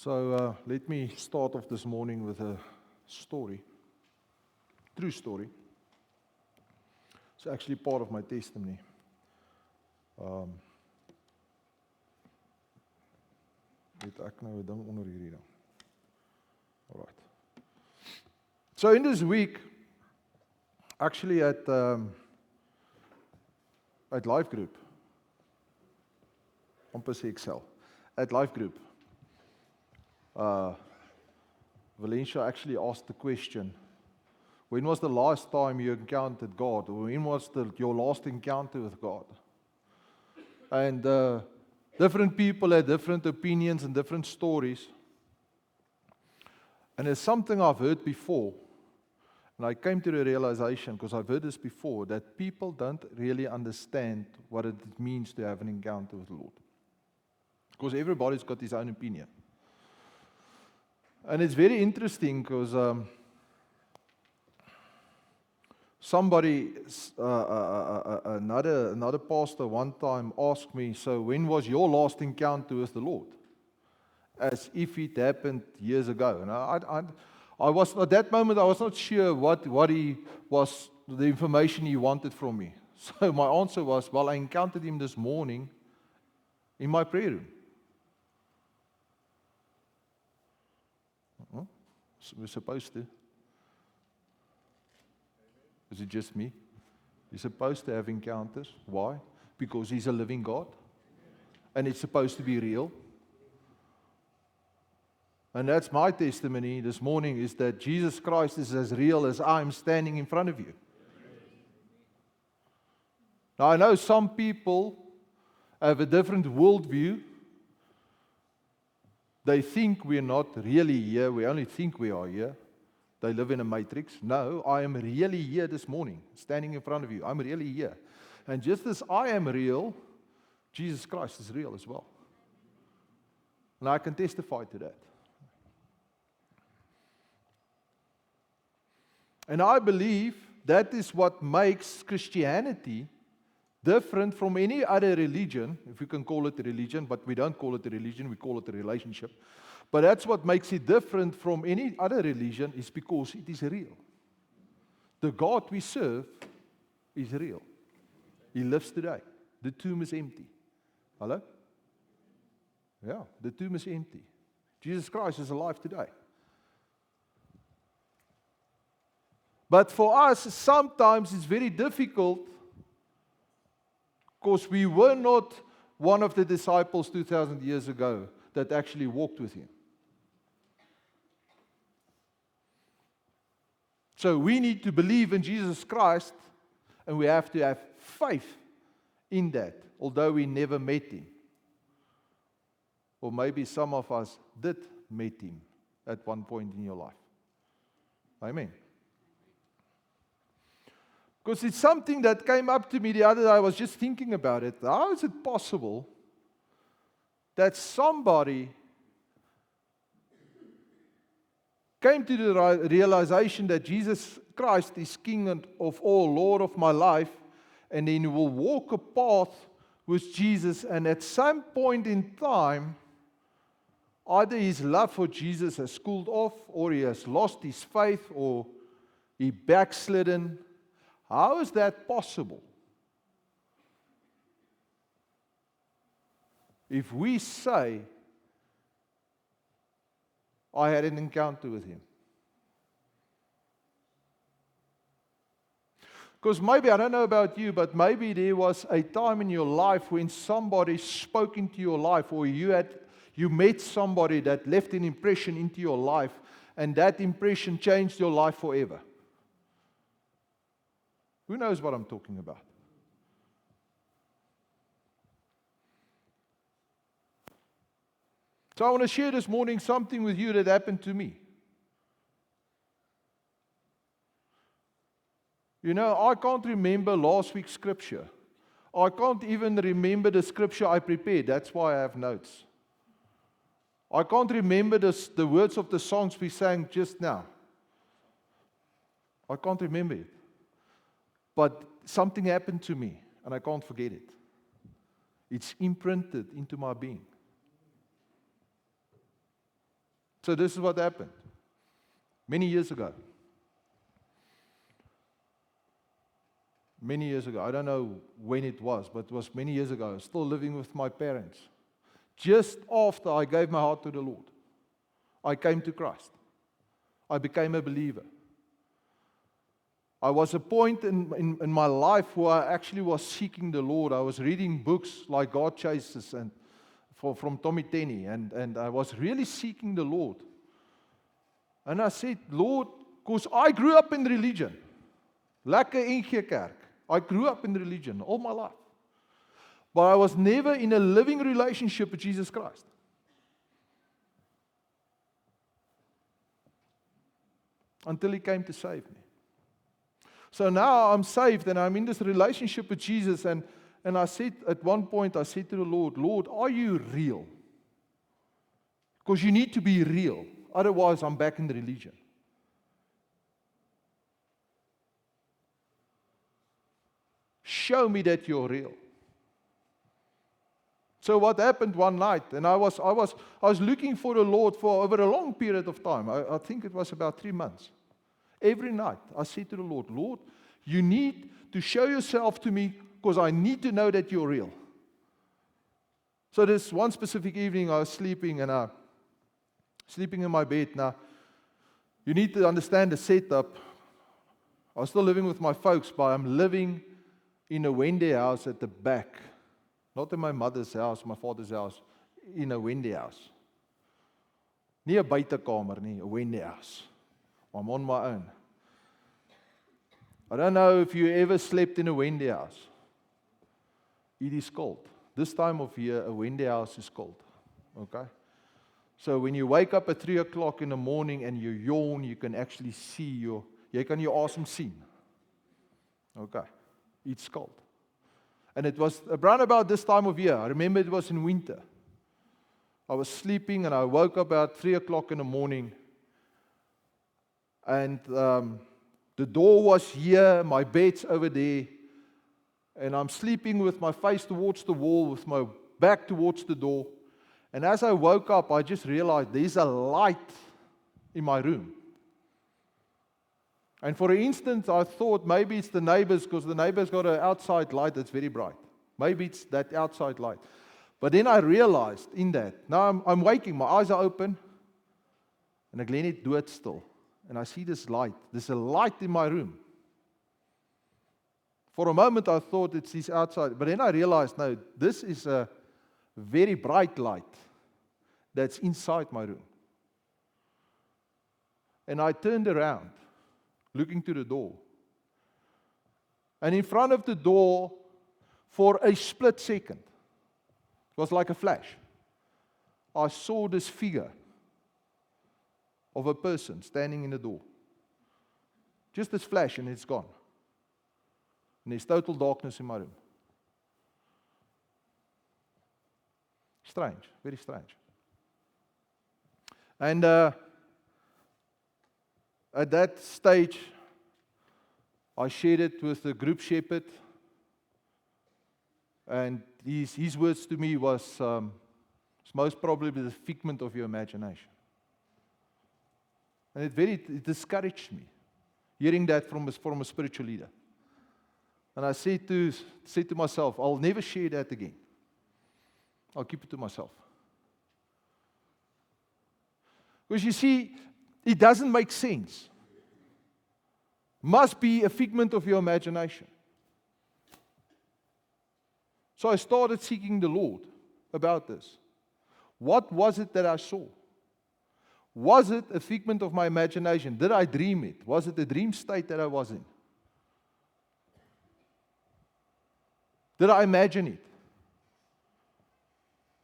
Let me start off this morning with a story, true story. It's actually part of my testimony. Het ek nou 'n ding onder hierdie ding. All right. So in this week, actually at Life Group, amper sê Excel, at Life Group, Valencia actually asked the question, when was the last time you encountered God? Or when was your last encounter with God? And different people had different opinions and different stories. And it's something I've heard before. And I came to the realization, because I've heard this before, that people don't really understand what it means to have an encounter with the Lord. Because everybody's got his own opinion. And it's very interesting because somebody, another pastor one time asked me, so when was your last encounter with the Lord? As if it happened years ago. And I was, at that moment, I was not sure what he was, the information he wanted from me. So my answer was, well, I encountered him this morning in my prayer room. So we're supposed to. Is it just me? You're supposed to have encounters. Why? Because He's a living God. And it's supposed to be real. And that's my testimony this morning, is that Jesus Christ is as real as I'm standing in front of you. Now I know some people have a different worldview. They think we're not really here, we only think we are here. They live in a matrix. No, I am really here this morning, standing in front of you. I'm really here. And just as I am real, Jesus Christ is real as well. And I can testify to that. And I believe that is what makes Christianity different from any other religion, if you can call it a religion, but we don't call it a religion, we call it a relationship. But that's what makes it different from any other religion, is because it is real. The God we serve is real. He lives today. The tomb is empty. Hello? Yeah, the tomb is empty. Jesus Christ is alive today. But for us, sometimes it's very difficult, because we were not one of the disciples 2,000 years ago that actually walked with Him. So we need to believe in Jesus Christ, and we have to have faith in that, although we never met Him. Or maybe some of us did meet Him at one point in your life. Amen. Because it's something that came up to me the other day. I was just thinking about it. How is it possible that somebody came to the realization that Jesus Christ is King of all, Lord of my life, and then you will walk a path with Jesus, and at some point in time, either his love for Jesus has cooled off, or he has lost his faith, or he backslidden. How is that possible? If we say, I had an encounter with Him. Because maybe, I don't know about you, but maybe there was a time in your life when somebody spoke into your life, or you met somebody that left an impression into your life, and that impression changed your life forever. Who knows what I'm talking about? So I want to share this morning something with you that happened to me. You know, I can't remember last week's scripture. I can't even remember the scripture I prepared. That's why I have notes. I can't remember the words of the songs we sang just now. I can't remember it. But something happened to me, and I can't forget it. It's imprinted into my being. So this is what happened many years ago. Many years ago. I don't know when it was, but it was many years ago. I was still living with my parents. Just after I gave my heart to the Lord, I came to Christ. I became a believer. I was a point in my life where I actually was seeking the Lord. I was reading books like God Chases and from Tommy Tenney, and I was really seeking the Lord. And I said, Lord, because I grew up in religion. Lekker NG Kerk. I grew up in religion all my life. But I was never in a living relationship with Jesus Christ. Until He came to save me. So now I'm saved and I'm in this relationship with Jesus, and I said, at one point I said to the Lord, Lord, are you real? Because you need to be real. Otherwise I'm back in the religion. Show me that you're real. So what happened one night, and I was looking for the Lord for over a long period of time. I think it was about 3 months. Every night I said to the Lord, Lord, you need to show yourself to me because I need to know that you're real. So this one specific evening I was sleeping in my bed. Now, you need to understand the setup. I was still living with my folks, but I'm living in a Wendy house at the back. Not in my mother's house, my father's house, in a Wendy house. Nie 'n buitekamer nie, 'n Wendy house. I'm on my own. I don't know if you ever slept in a Wendy house. It is cold. This time of year, a Wendy house is cold. Okay? So when you wake up at 3 o'clock in the morning and you yawn, you can actually see jy kan jou asem sien. Okay. It's cold. And it was around about this time of year. I remember it was in winter. I was sleeping and I woke up about 3 o'clock in the morning. And the door was here, my bed's over there. And I'm sleeping with my face towards the wall, with my back towards the door. And as I woke up, I just realized there's a light in my room. And for an instant, I thought maybe it's the neighbors, because the neighbors got an outside light that's very bright. Maybe it's that outside light. But then I realized in that, now I'm waking, my eyes are open, and ek lê net doodstil. And I see this light. There's a light in my room. For a moment, I thought it's this outside. But then I realized, no, this is a very bright light that's inside my room. And I turned around, looking to the door. And in front of the door, for a split second, it was like a flash, I saw this figure of a person standing in the door. Just this flash and it's gone. And there's total darkness in my room. Strange, very strange. And at that stage, I shared it with the group shepherd. And his words to me was, it's most probably the figment of your imagination. And it discouraged me, hearing that from a spiritual leader. And I said to myself, I'll never share that again. I'll keep it to myself. Because you see, it doesn't make sense. Must be a figment of your imagination. So I started seeking the Lord about this. What was it that I saw? Was it a figment of my imagination? Did I dream it? Was it a dream state that I was in? Did I imagine it?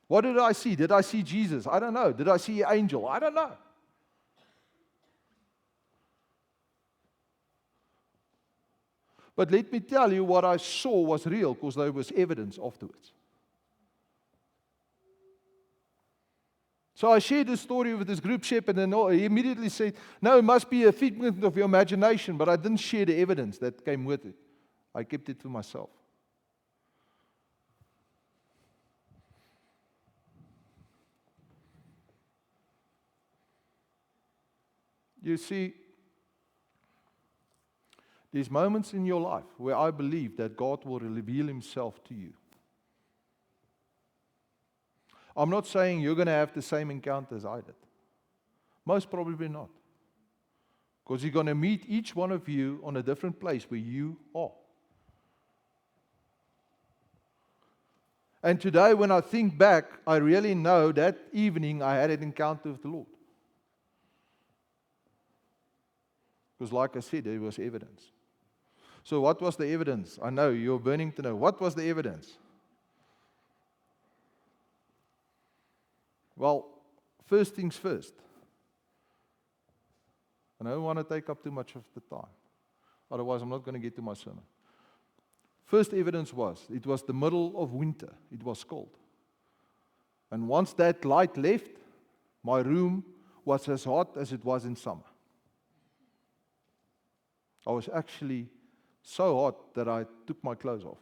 What did I see? Did I see Jesus? I don't know. Did I see an angel? I don't know. But let me tell you, what I saw was real because there was evidence afterwards. So I shared this story with this group shepherd, and he immediately said, no, it must be a figment of your imagination, but I didn't share the evidence that came with it. I kept it to myself. You see, there's moments in your life where I believe that God will reveal Himself to you. I'm not saying you're going to have the same encounter as I did. Most probably not. Because you're going to meet each one of you on a different place where you are. And today, when I think back, I really know that evening I had an encounter with the Lord. Because like I said, there was evidence. So what was the evidence? I know you're burning to know. What was the evidence? Well, first things first. And I don't want to take up too much of the time. Otherwise, I'm not going to get to my sermon. First evidence was, it was the middle of winter. It was cold. And once that light left, my room was as hot as it was in summer. I was actually so hot that I took my clothes off.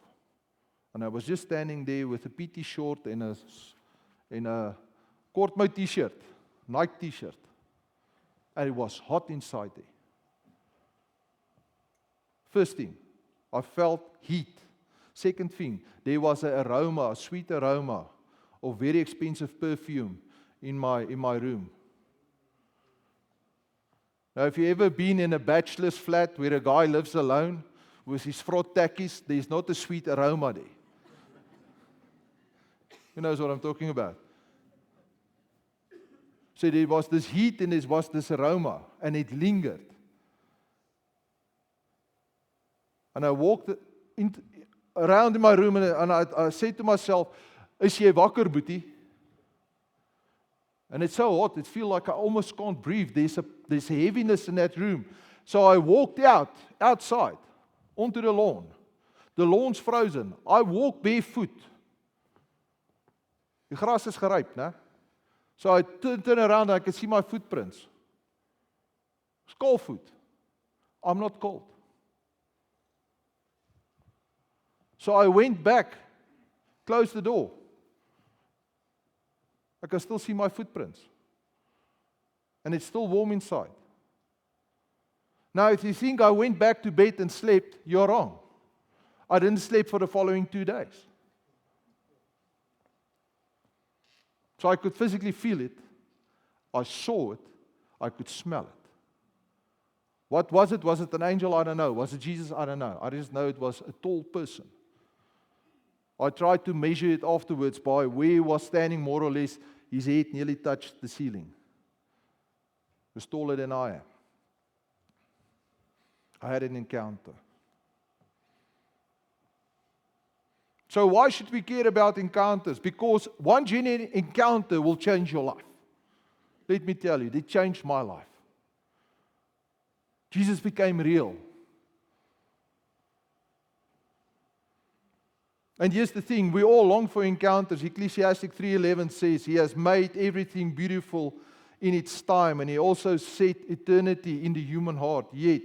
And I was just standing there with a PT short and a Kortmouth t-shirt, Nike t-shirt. And it was hot inside there. First thing, I felt heat. Second thing, there was an aroma, a sweet aroma of very expensive perfume in my room. Now, if you've ever been in a bachelor's flat where a guy lives alone with his frot tackies, there's not a sweet aroma there. Who knows what I'm talking about? So there was this heat and there was this aroma, and it lingered. And I walked around in my room and I said to myself, is jy wakker, boetie? And it's so hot, it feels like I almost can't breathe. There's a heaviness in that room. So I walked outside, onto the lawn. The lawn's frozen. I walk barefoot. Die gras is geryp, né? So I turn around and I can see my footprints. It's cold foot. I'm not cold. So I went back, closed the door. I can still see my footprints. And it's still warm inside. Now, if you think I went back to bed and slept, you're wrong. I didn't sleep for the following 2 days. So I could physically feel it. I saw it. I could smell it. What was it? Was it an angel? I don't know. Was it Jesus? I don't know. I just know it was a tall person. I tried to measure it afterwards by where he was standing, more or less. His head nearly touched the ceiling. He was taller than I am. I had an encounter. So why should we care about encounters? Because one genuine encounter will change your life. Let me tell you, it changed my life. Jesus became real. And here's the thing, we all long for encounters. Ecclesiastes 3:11 says, He has made everything beautiful in its time, and He also set eternity in the human heart. Yet,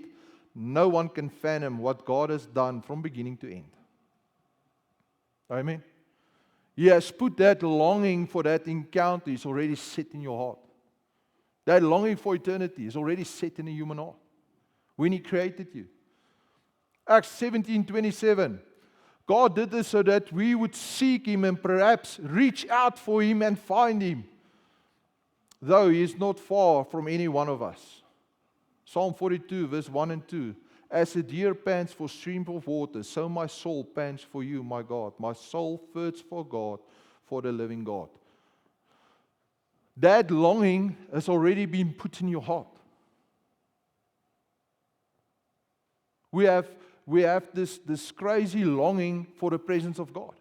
no one can fathom what God has done from beginning to end. Amen. He has put that longing for that encounter is already set in your heart. That longing for eternity is already set in the human heart when He created you. Acts 17:27. God did this so that we would seek Him and perhaps reach out for Him and find Him, though He is not far from any one of us. Psalm 42, verse 1 and 2. As a deer pants for streams of water, so my soul pants for you, my God. My soul thirsts for God, for the living God. That longing has already been put in your heart. We have this crazy longing for the presence of God.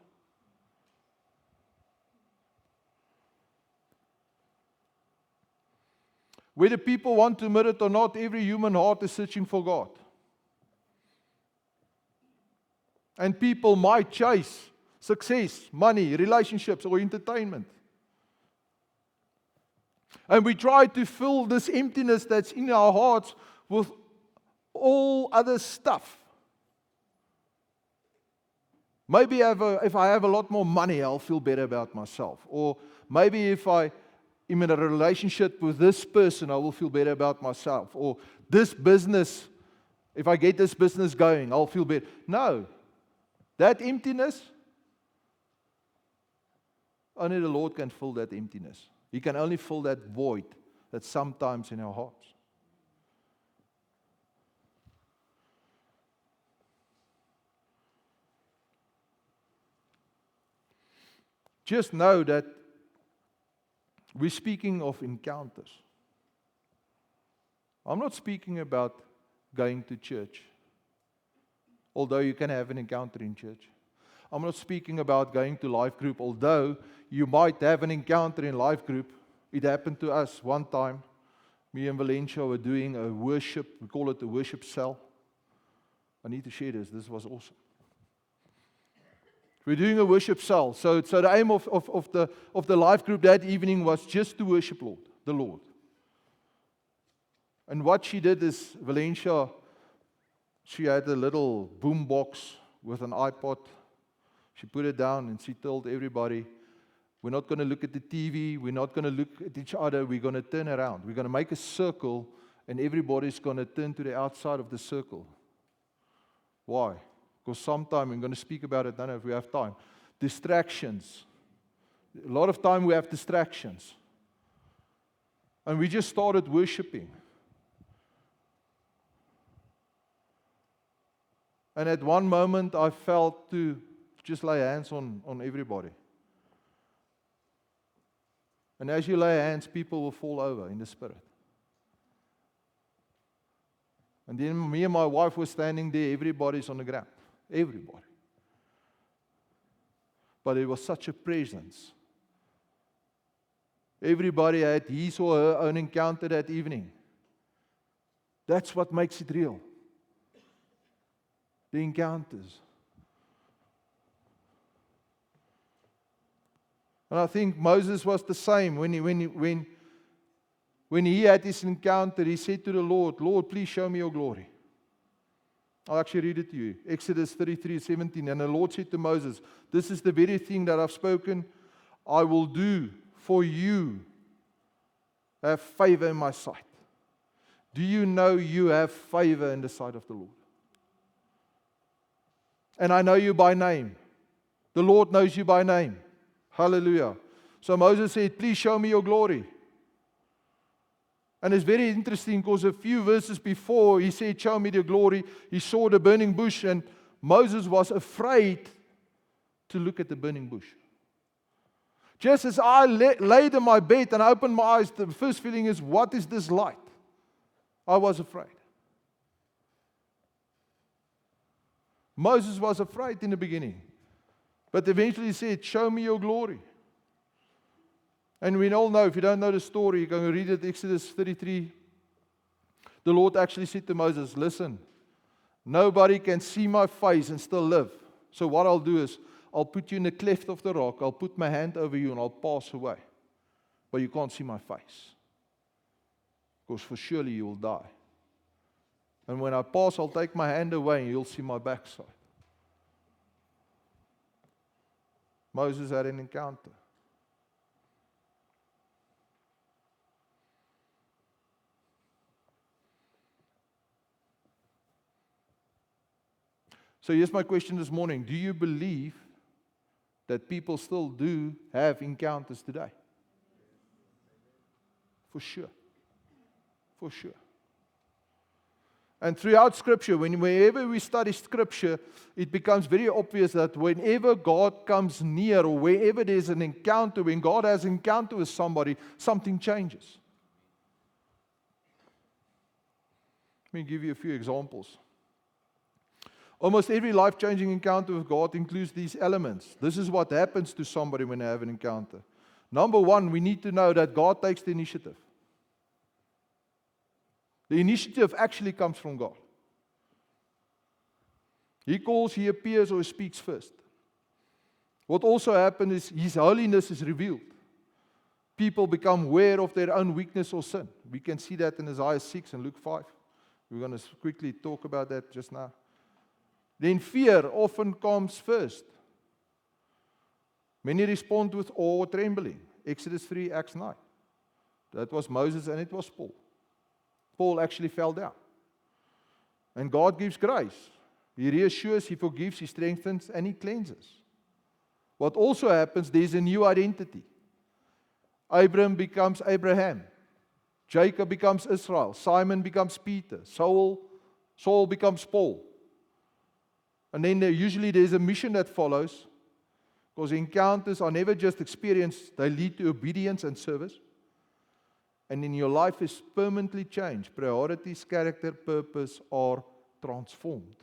Whether people want to admit it or not, every human heart is searching for God. And people might chase success, money, relationships, or entertainment. And we try to fill this emptiness that's in our hearts with all other stuff. Maybe if I have a lot more money, I'll feel better about myself. Or maybe if I I'm in a relationship with this person, I will feel better about myself. Or this business, if I get this business going, I'll feel better. No. That emptiness, only the Lord can fill that emptiness. He can only fill that void that's sometimes in our hearts. Just know that we're speaking of encounters. I'm not speaking about going to church, although you can have an encounter in church. I'm not speaking about going to life group, although you might have an encounter in life group. It happened to us one time. Me and Valencia were doing a worship, we call it a worship cell. I need to share this. This was awesome. We're doing a worship cell. So the aim of the life group that evening was just to worship the Lord. And what she did is, Valencia, she had a little boom box with an iPod. She put it down and she told everybody, we're not going to look at the TV, we're not going to look at each other, we're going to turn around. We're going to make a circle and everybody's going to turn to the outside of the circle. Why? Because sometime, I'm going to speak about it, I don't know if we have time. Distractions. A lot of time we have distractions. And we just started worshiping. And at one moment, I felt to just lay hands on everybody. And as you lay hands, people will fall over in the Spirit. And then me and my wife were standing there, everybody's on the ground. Everybody. But it was such a presence. Everybody had his or her own encounter that evening. That's what makes it real. The encounters. And I think Moses was the same. When he had this encounter, he said to the Lord, Lord, please show me your glory. I'll actually read it to you. Exodus 33:17. And the Lord said to Moses, this is the very thing that I've spoken, I will do for you. Have favor in my sight. Do you know you have favor in the sight of the Lord? And I know you by name. The Lord knows you by name. Hallelujah. So Moses said, please show me your glory. And it's very interesting because a few verses before he said, show me the glory. He saw the burning bush and Moses was afraid to look at the burning bush. Just as I laid in my bed and I opened my eyes, the first feeling is, what is this light? I was afraid. Moses was afraid in the beginning. But eventually he said, show me your glory. And we all know, if you don't know the story, you can read it, Exodus 33. The Lord actually said to Moses, listen, nobody can see my face and still live. So what I'll do is, I'll put you in the cleft of the rock, I'll put my hand over you and I'll pass away. But you can't see my face. Because for surely you will die. And when I pass, I'll take my hand away and you'll see my backside. Moses had an encounter. So here's my question this morning. Do you believe that people still do have encounters today? For sure. For sure. And throughout Scripture, whenever we study Scripture, it becomes very obvious that whenever God comes near or wherever there's an encounter, when God has an encounter with somebody, something changes. Let me give you a few examples. Almost every life-changing encounter with God includes these elements. This is what happens to somebody when they have an encounter. Number one, we need to know that God takes the initiative. The initiative actually comes from God. He calls, He appears, or He speaks first. What also happens is His holiness is revealed. People become aware of their own weakness or sin. We can see that in Isaiah 6 and Luke 5. We're going to quickly talk about that just now. Then fear often comes first. Many respond with awe or trembling. Exodus 3, Acts 9. That was Moses and it was Paul. Paul actually fell down. And God gives grace. He reassures, He forgives, He strengthens, and He cleanses. What also happens, there's a new identity. Abram becomes Abraham. Jacob becomes Israel. Simon becomes Peter. Saul becomes Paul. And then usually there's a mission that follows, because encounters are never just experienced, they lead to obedience and service. And then your life is permanently changed. Priorities, character, purpose are transformed.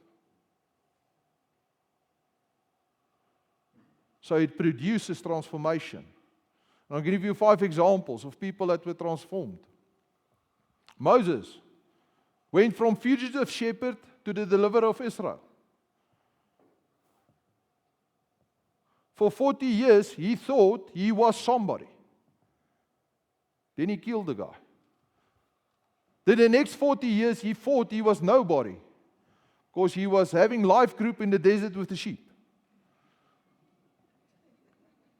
So it produces transformation. And I'll give you 5 examples of people that were transformed. Moses went from fugitive shepherd to the deliverer of Israel. For 40 years, he thought he was somebody. Then he killed the guy. Then the next 40 years, he thought he was nobody, because he was having life group in the desert with the sheep.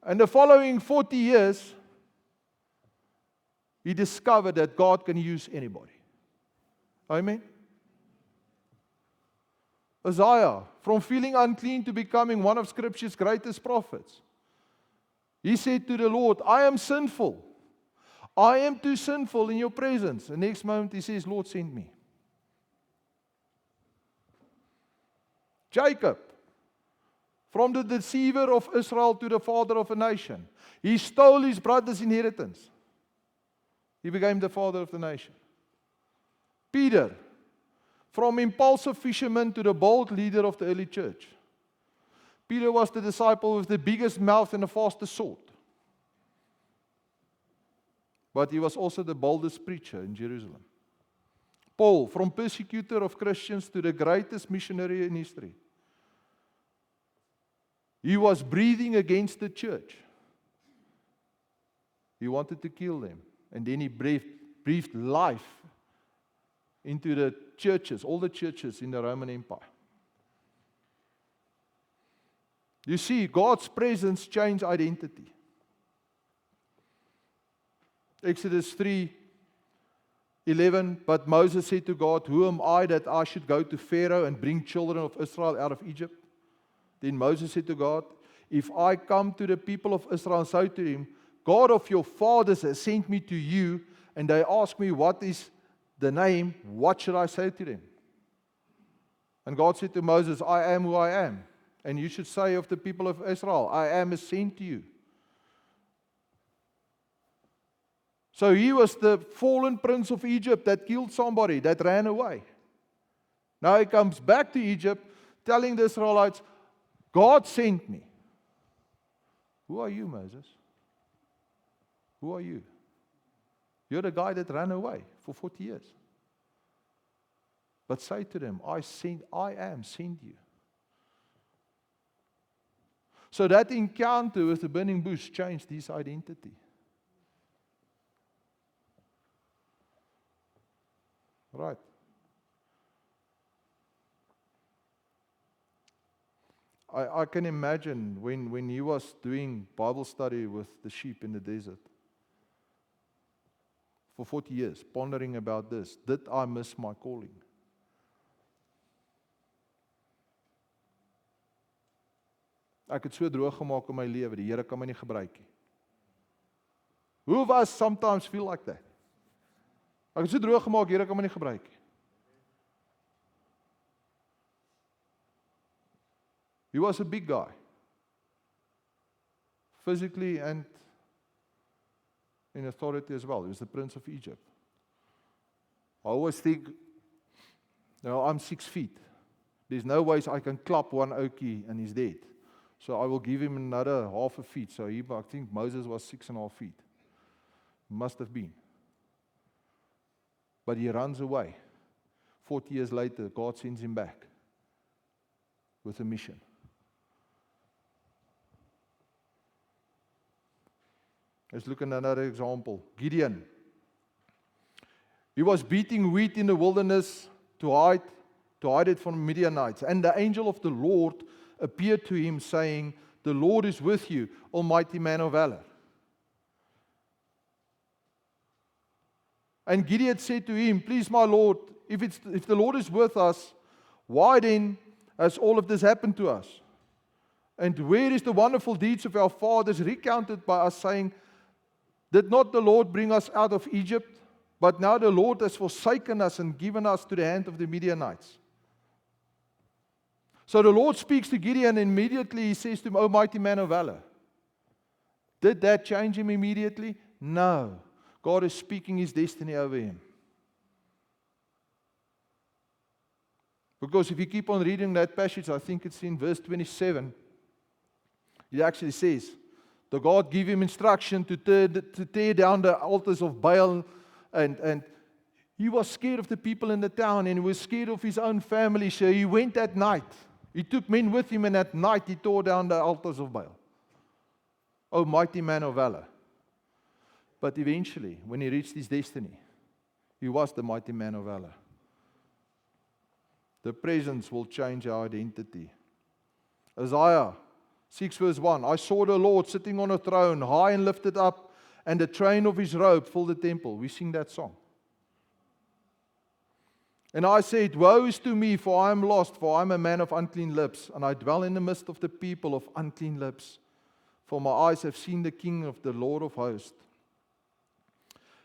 And the following 40 years, he discovered that God can use anybody. Amen? Isaiah, from feeling unclean to becoming one of Scripture's greatest prophets. He said to the Lord, I am sinful. I am too sinful in your presence. The next moment he says, Lord, send me. Jacob, from the deceiver of Israel to the father of a nation. He stole his brother's inheritance. He became the father of the nation. Peter, from impulsive fisherman to the bold leader of the early church. Peter was the disciple with the biggest mouth and the fastest sword. But he was also the boldest preacher in Jerusalem. Paul, from persecutor of Christians to the greatest missionary in history. He was breathing against the church. He wanted to kill them. And then he breathed life into the churches, all the churches in the Roman Empire. You see, God's presence changed identity. Exodus 3:11, but Moses said to God, who am I that I should go to Pharaoh and bring children of Israel out of Egypt? Then Moses said to God, if I come to the people of Israel and say to him, God of your fathers has sent me to you, and they ask me, what is the name? What should I say to them? And God said to Moses, I am who I am. And you should say of the people of Israel, I am has sent you. So he was the fallen prince of Egypt that killed somebody, that ran away. Now he comes back to Egypt telling the Israelites, God sent me. Who are you, Moses? Who are you? You're the guy that ran away for 40 years. But say to them, I am sent you. So that encounter with the burning bush changed his identity. Right. I can imagine when he was doing Bible study with the sheep in the desert for 40 years, pondering about this. Did I miss my calling? Ek het so droog gemaak in my lewe, die Here kan my nie gebruik nie. Who of us sometimes feel like that? Ek het so droog gemaak, Here kan my nie gebruik nie. He was a big guy, physically and in authority as well. He was the prince of Egypt. I always think, I'm 6 feet. There's no ways I can clap one oukie and he's dead. So I will give him another half a feet. So I think Moses was 6.5 feet. Must have been. But he runs away. 40 years later, God sends him back with a mission. Let's look at another example. Gideon. He was beating wheat in the wilderness to hide it from Midianites. And the angel of the Lord appeared to him, saying, the Lord is with you, almighty man of valor. And Gideon said to him, please, my Lord, if the Lord is with us, why then has all of this happened to us? And where is the wonderful deeds of our fathers recounted by us, saying, did not the Lord bring us out of Egypt? But now the Lord has forsaken us and given us to the hand of the Midianites. So the Lord speaks to Gideon, and immediately he says to him, O mighty man of valor. Did that change him immediately? No. God is speaking his destiny over him. Because if you keep on reading that passage, I think it's in verse 27, it actually says, the God gave him instruction to tear down the altars of Baal, and he was scared of the people in the town, and he was scared of his own family, so he went at night. He took men with him, and at night he tore down the altars of Baal. Oh, mighty man of valor. But eventually, when he reached his destiny, he was the mighty man of valor. The presence will change our identity. Isaiah 6 verse 1, I saw the Lord sitting on a throne, high and lifted up, and the train of his robe filled the temple. We sing that song. And I said, woe is to me, for I am lost, for I am a man of unclean lips, and I dwell in the midst of the people of unclean lips. For my eyes have seen the King of the Lord of hosts.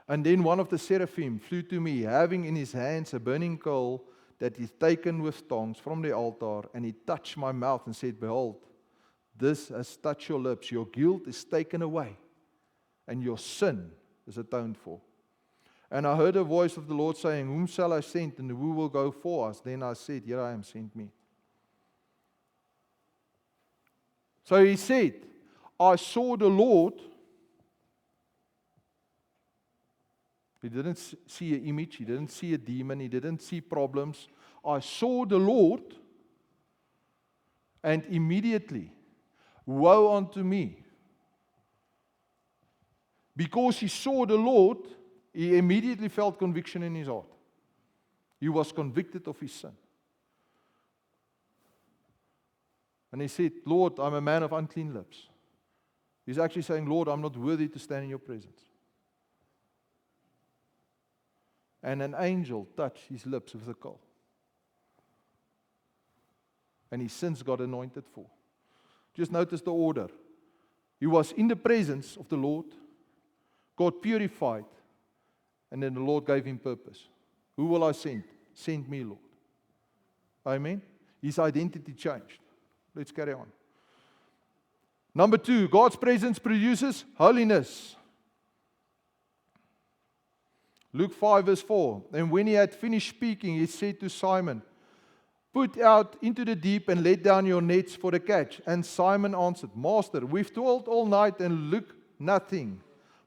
And then one of the seraphim flew to me, having in his hands a burning coal that is taken with tongs from the altar, and he touched my mouth and said, behold, this has touched your lips, your guilt is taken away, and your sin is atoned for. And I heard a voice of the Lord saying, whom shall I send, and who will go for us? Then I said, here I am, send me. So he said, I saw the Lord. He didn't see an image, he didn't see a demon, he didn't see problems. I saw the Lord, and immediately, woe unto me. Because he saw the Lord, he immediately felt conviction in his heart. He was convicted of his sin. And he said, Lord, I'm a man of unclean lips. He's actually saying, Lord, I'm not worthy to stand in your presence. And an angel touched his lips with a coal. And his sins got anointed for. Just notice the order. He was in the presence of the Lord, got purified, and then the Lord gave him purpose. Who will I send? Send me, Lord. Amen? His identity changed. Let's carry on. Number 2, God's presence produces holiness. Luke 5 verse 4. And when he had finished speaking, he said to Simon, put out into the deep and let down your nets for the catch. And Simon answered, Master, we've toiled all night and look nothing.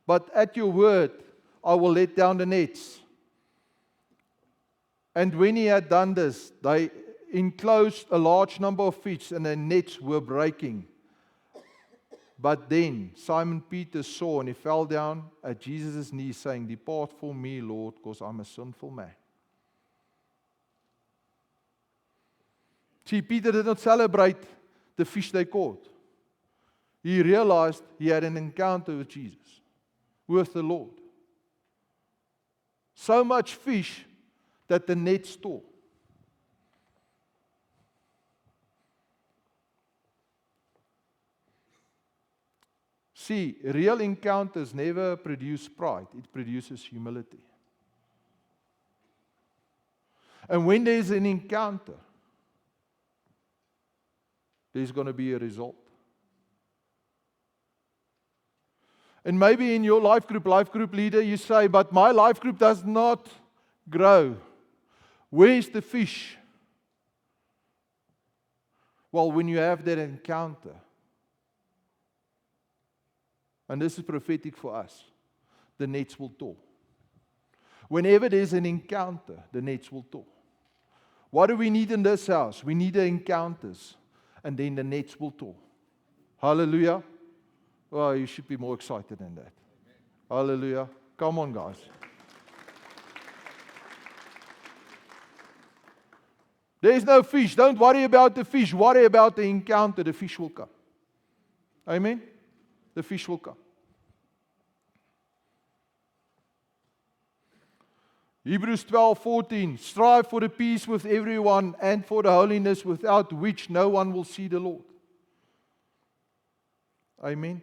But at your word, I will let down the nets. And when he had done this, they enclosed a large number of fish, and the nets were breaking. But then Simon Peter saw, and he fell down at Jesus' knees, saying, depart from me, Lord, because I'm a sinful man. See, Peter did not celebrate the fish they caught. He realized he had an encounter with Jesus, with the Lord. So much fish that the nets tore. See, real encounters never produce pride. It produces humility. And when there's an encounter, there's going to be a result. And maybe in your life group leader, you say, but my life group does not grow. Where's the fish? Well, when you have that encounter, and this is prophetic for us, the nets will thaw. Whenever there's an encounter, the nets will thaw. What do we need in this house? We need the encounters, and then the nets will thaw. Hallelujah. Well, you should be more excited than that. Hallelujah. Come on, guys. There is no fish. Don't worry about the fish. Worry about the encounter. The fish will come. Amen? The fish will come. Hebrews 12:14, strive for the peace with everyone and for the holiness without which no one will see the Lord. Amen.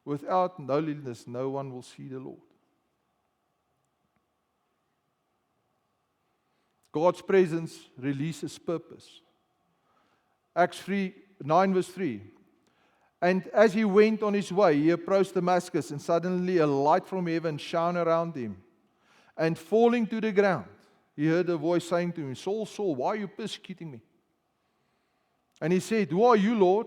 Without holiness, no one will see the Lord. God's presence releases purpose. Acts 9 verse 3. And as he went on his way, he approached Damascus, and suddenly a light from heaven shone around him. And falling to the ground, he heard a voice saying to him, Saul, Saul, why are you persecuting me? And he said, who are you, Lord?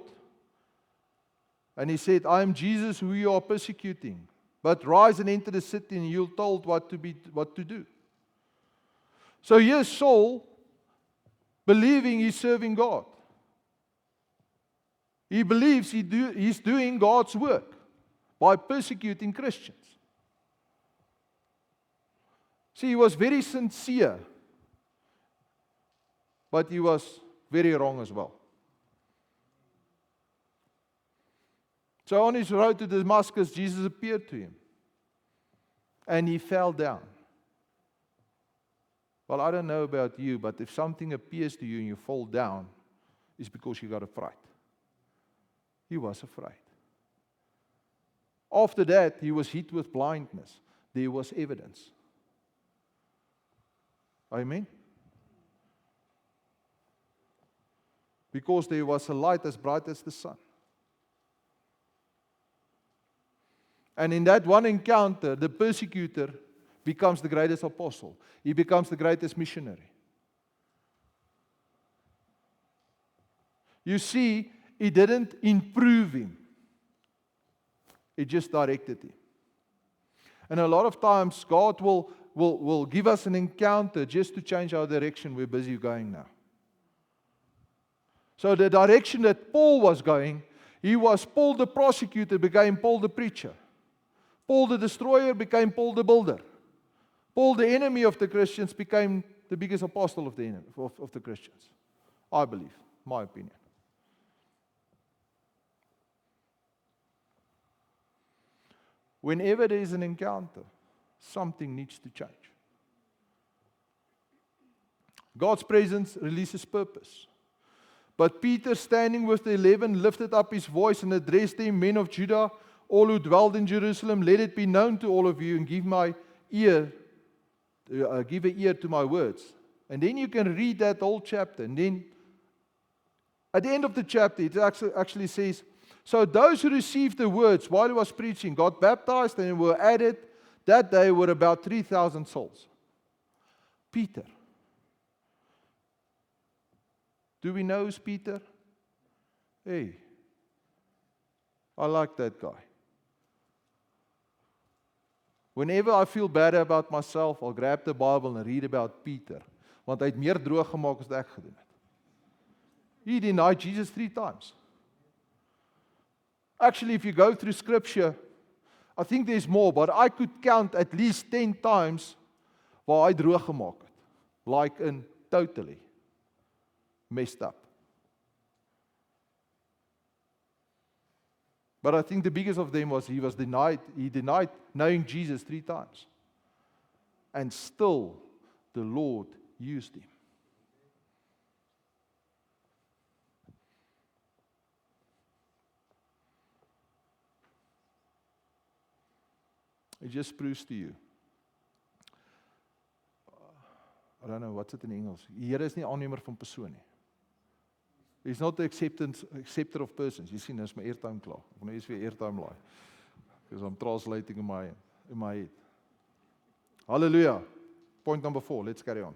And he said, I am Jesus who you are persecuting. But rise and enter the city, and you'll told what to do. So here's Saul believing he's serving God. He believes he's doing God's work by persecuting Christians. See, he was very sincere, but he was very wrong as well. So on his road to Damascus, Jesus appeared to him, and he fell down. Well, I don't know about you, but if something appears to you and you fall down, it's because you got a fright. He was afraid. After that, he was hit with blindness. There was evidence. Amen? Because there was a light as bright as the sun. And in that one encounter, the persecutor becomes the greatest apostle. He becomes the greatest missionary. You see, it didn't improve him. It just directed him. And a lot of times, God will give us an encounter just to change our direction. We're busy going now. So the direction that Paul was going, he was Paul the prosecutor, became Paul the preacher. Paul the destroyer became Paul the builder. Paul the enemy of the Christians became the biggest apostle of the enemy, of the Christians. I believe, my opinion. Whenever there is an encounter, something needs to change. God's presence releases purpose. But Peter, standing with the 11, lifted up his voice and addressed them, men of Judah, all who dwelled in Jerusalem, let it be known to all of you, and give an ear to my words. And then you can read that whole chapter. And then at the end of the chapter, it actually says, so those who received the words while he was preaching got baptized, and were added that day were about 3,000 souls. Peter. Do we know who's Peter? Hey, I like that guy. Whenever I feel bad about myself, I'll grab the Bible and read about Peter. Want hy het meer droog gemaak as ek gedoen het. He denied Jesus 3 times. Actually, if you go through scripture, I think there's more, but I could count at least 10 times waar hy droog gemaak het. Like in totally messed up. But I think the biggest of them was he denied knowing Jesus 3 times. And still, the Lord used him. It just proves to you. I don't know, what's it in Engels? Die Here is nie aannemer van persoon nie. He's not the acceptor of persons. You see, nou is my airtime klaar. Ek moet nou eers weer airtime laai. Because I'm translating in my head. Hallelujah. Point number 4. Let's carry on.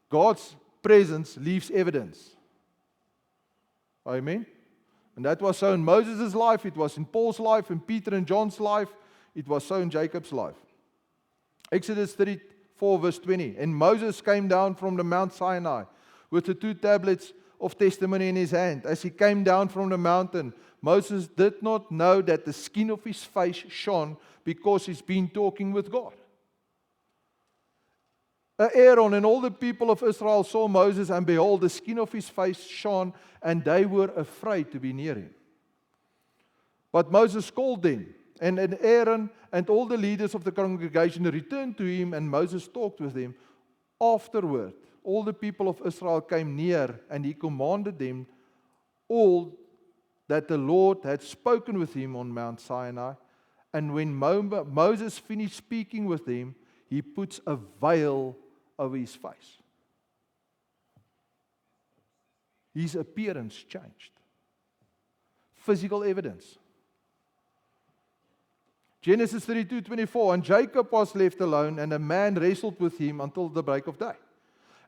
God's presence leaves evidence. Amen. And that was so in Moses' life, it was in Paul's life, in Peter and John's life, it was so in Jacob's life. Exodus 34 verse 20. And Moses came down from the Mount Sinai with the 2 tablets of testimony in his hand. As he came down from the mountain, Moses did not know that the skin of his face shone because he's been talking with God. Aaron and all the people of Israel saw Moses, and behold, the skin of his face shone, and they were afraid to be near him. But Moses called them, and Aaron And all the leaders of the congregation returned to him, and Moses talked with them. Afterward, all the people of Israel came near, and he commanded them all that the Lord had spoken with him on Mount Sinai. And when Moses finished speaking with them, he puts a veil over his face. His appearance changed. Physical evidence. Genesis 32:24, and Jacob was left alone, and a man wrestled with him until the break of day.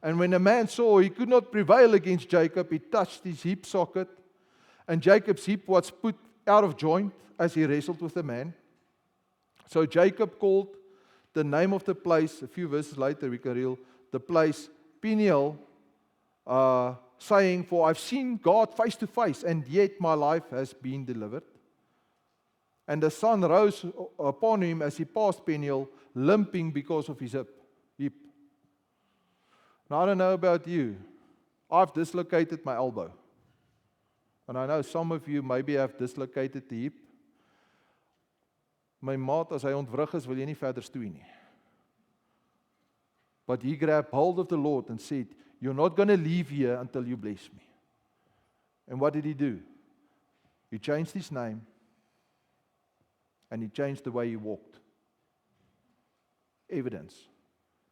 And when the man saw he could not prevail against Jacob, he touched his hip socket, and Jacob's hip was put out of joint as he wrestled with the man. So Jacob called the name of the place, a few verses later we can read, the place Peniel, saying, for I've seen God face to face, and yet my life has been delivered. And the sun rose upon him as he passed Peniel, limping because of his hip. Now, I don't know about you. I've dislocated my elbow. And I know some of you maybe have dislocated the hip. My maat, as hy ontwrig is, wil jy nie verder stoei nie. But he grabbed hold of the Lord and said, you're not going to leave here until you bless me. And what did he do? He changed his name. And he changed the way he walked. Evidence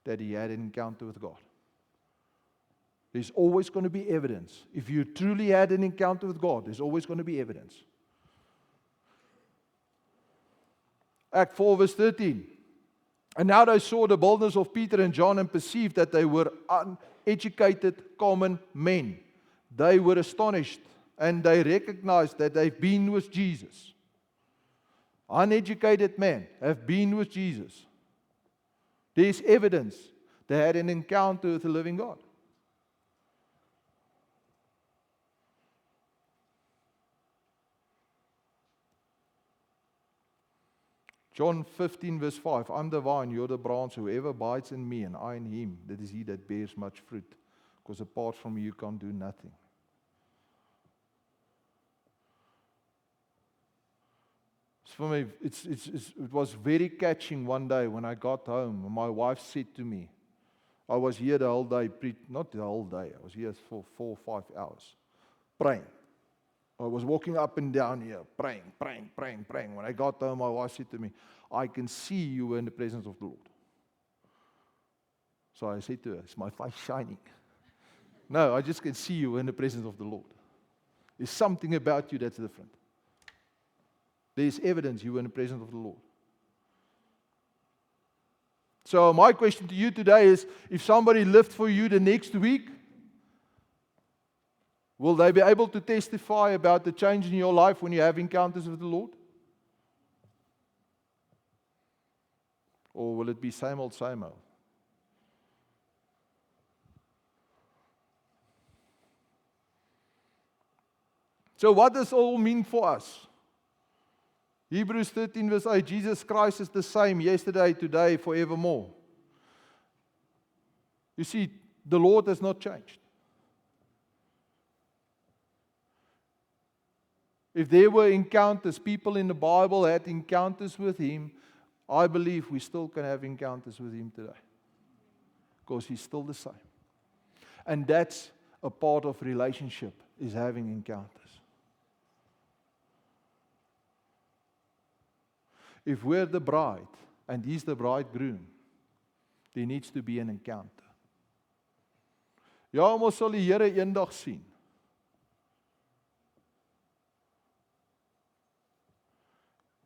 that he had an encounter with God. There's always going to be evidence. If you truly had an encounter with God, there's always going to be evidence. Act 4 verse 13. And now they saw the boldness of Peter and John and perceived that they were uneducated common men. They were astonished and they recognized that they've been with Jesus. Uneducated men have been with Jesus. There's evidence they had an encounter with the living God. John 15 verse 5, I'm the vine, you're the branch, whoever abides in me and I in him, that is he that bears much fruit, because apart from me you can't do nothing. For me, it was very catching one day when I got home. My wife said to me, I was here the whole day, not the whole day, I was here for 4 or 5 hours, praying. I was walking up and down here, praying. When I got home, my wife said to me, I can see you were in the presence of the Lord. So I said to her, is my face shining? No, I just can see you in the presence of the Lord. There's something about you that's different. There's evidence you were in the presence of the Lord. So my question to you today is, if somebody lived for you the next week, will they be able to testify about the change in your life when you have encounters with the Lord? Or will it be same old, same old? So what does all mean for us? Hebrews 13 verse 8, Jesus Christ is the same yesterday, today, forevermore. You see, the Lord has not changed. If there were encounters, people in the Bible had encounters with Him, I believe we still can have encounters with Him today. Because He's still the same. And that's a part of relationship, is having encounters. If we're the bride and He's the bridegroom, there needs to be an encounter. Ja, ons sal die Here eendag sien.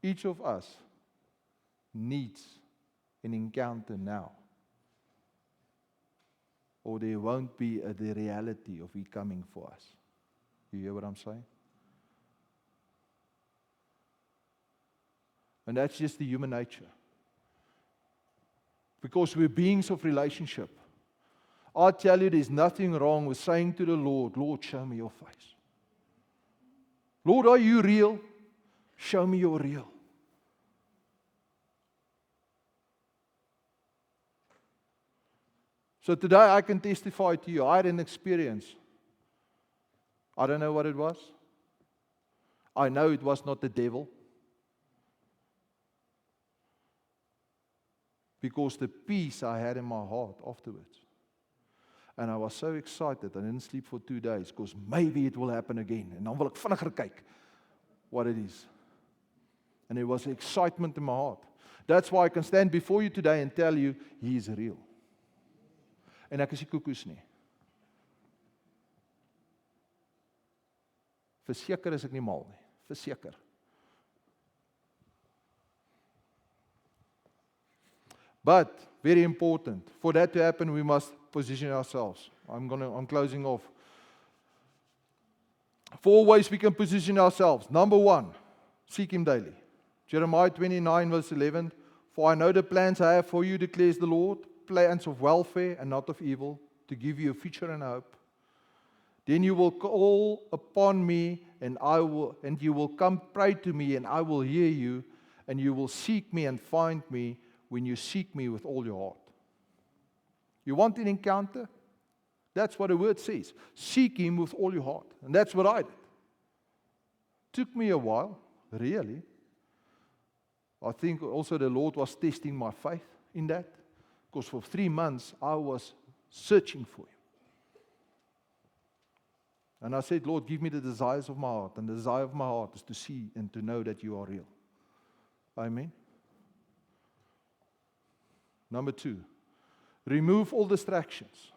Each of us needs an encounter now. Or there won't be the reality of He coming for us. You hear what I'm saying? And that's just the human nature. Because we're beings of relationship. I tell you, there's nothing wrong with saying to the Lord, Lord, show me your face. Lord, are you real? Show me you're real. So today I can testify to you, I had an experience. I don't know what it was. I know it was not the devil. because the peace I had in my heart afterwards. And I was so excited, I didn't sleep for 2 days, because maybe it will happen again. En dan wil ek vinniger kyk what it is. And there was excitement in my heart. That's why I can stand before you today and tell you, He is real. En ek is nie koekoes nie. Verseker is ek nie mal nie. Verseker. But, very important, for that to happen, we must position ourselves. I'm closing off. 4 ways we can position ourselves. Number 1, seek Him daily. Jeremiah 29 verse 11, for I know the plans I have for you, declares the Lord, plans of welfare and not of evil, to give you a future and a hope. Then you will call upon me, and you will come pray to me, and I will hear you, and you will seek me and find me when you seek me with all your heart. You want an encounter? That's what the word says. Seek Him with all your heart. And that's what I did. Took me a while, really. I think also the Lord was testing my faith in that. Because for 3 months I was searching for Him. And I said, Lord, give me the desires of my heart. And the desire of my heart is to see and to know that you are real. Amen. Number 2, remove all distractions.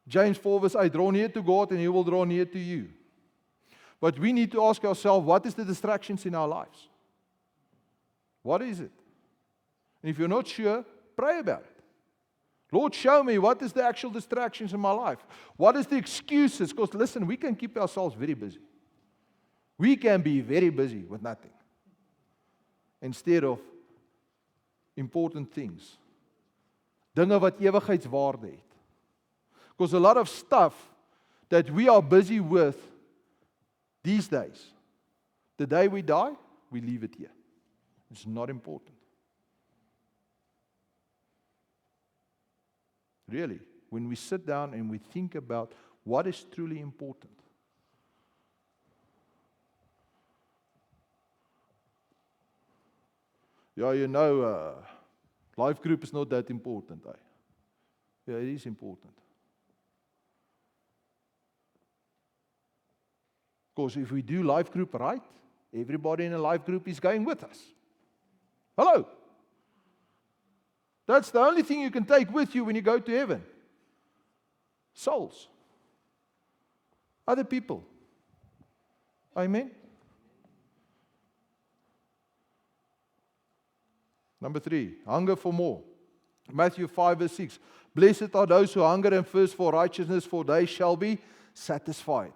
James 4 verse 8, draw near to God and He will draw near to you. But we need to ask ourselves, what is the distractions in our lives? What is it? And if you're not sure, pray about it. Lord, show me what is the actual distractions in my life. What is the excuses? Because listen, we can keep ourselves very busy. We can be very busy with nothing. Instead of important things. Dinge wat ewigheidswaarde het. Because a lot of stuff that we are busy with these days, the day we die, we leave it here. It's not important. Really, when we sit down and we think about what is truly important. Yeah, you know, life group is not that important. Yeah, it is important. Because if we do life group right, everybody in a life group is going with us. Hello? That's the only thing you can take with you when you go to heaven. Souls. Other people. Amen? Number 3, hunger for more. Matthew 5 verse 6. Blessed are those who hunger and thirst for righteousness, for they shall be satisfied.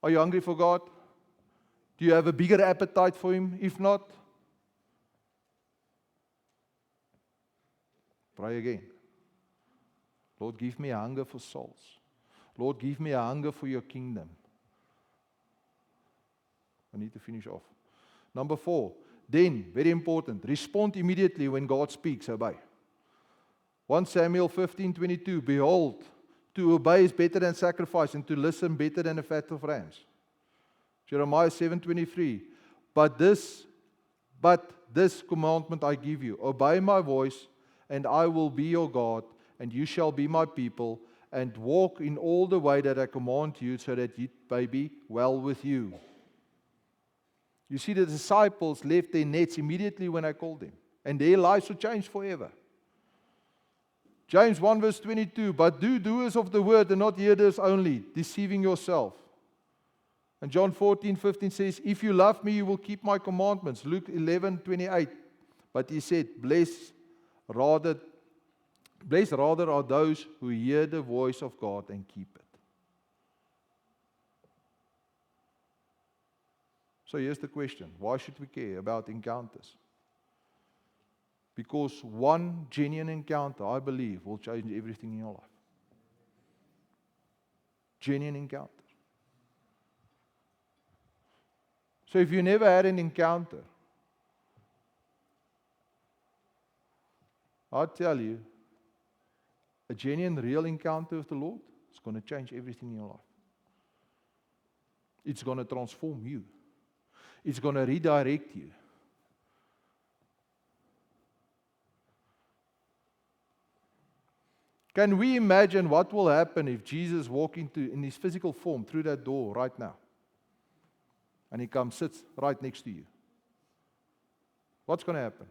Are you hungry for God? Do you have a bigger appetite for Him? If not, pray again. Lord, give me a hunger for souls. Lord, give me a hunger for your kingdom. I need to finish off. Number 4, then, very important, respond immediately when God speaks, obey. 1 Samuel 15:22, behold, to obey is better than sacrifice, and to listen better than the fat of rams. Jeremiah 7:23, but this commandment I give you, obey my voice, and I will be your God, and you shall be my people, and walk in all the way that I command you, so that it may be well with you. You see, the disciples left their nets immediately when I called them, and their lives were changed forever. James 1 verse 22, but do doers of the word and not hearers only, deceiving yourself. And John 14:15 says, if you love me, you will keep my commandments. Luke 11:28, but he said, blessed rather are those who hear the voice of God and keep it. So here's the question. Why should we care about encounters? Because one genuine encounter, I believe, will change everything in your life. Genuine encounter. So if you never had an encounter, I'll tell you, a genuine, real encounter with the Lord is going to change everything in your life. It's going to transform you. It's going to redirect you. Can we imagine what will happen if Jesus walked in his physical form through that door right now? And he comes, sits right next to you. What's going to happen?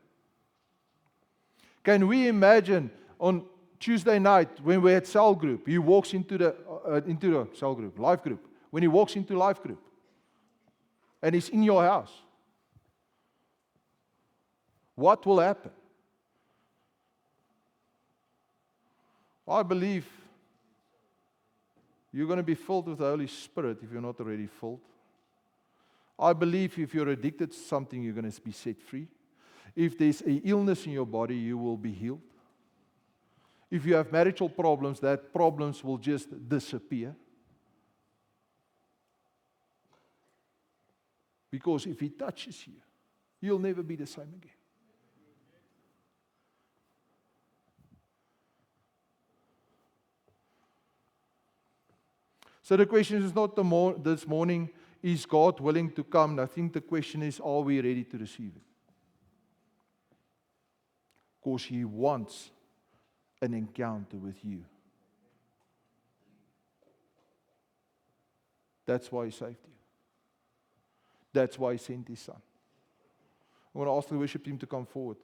Can we imagine on Tuesday night when we're at cell group, he walks into the cell group, life group. When he walks into life group, and he's in your house, what will happen? I believe you're going to be filled with the Holy Spirit if you're not already filled. I believe if you're addicted to something, you're going to be set free. If there's an illness in your body, you will be healed. If you have marital problems, that problems will just disappear. Because if He touches you, you'll never be the same again. So the question is not this morning, is God willing to come? I think the question is, are we ready to receive it? Because He wants an encounter with you. That's why He saved you. That's why He sent His Son. I want to ask the worship team to come forward.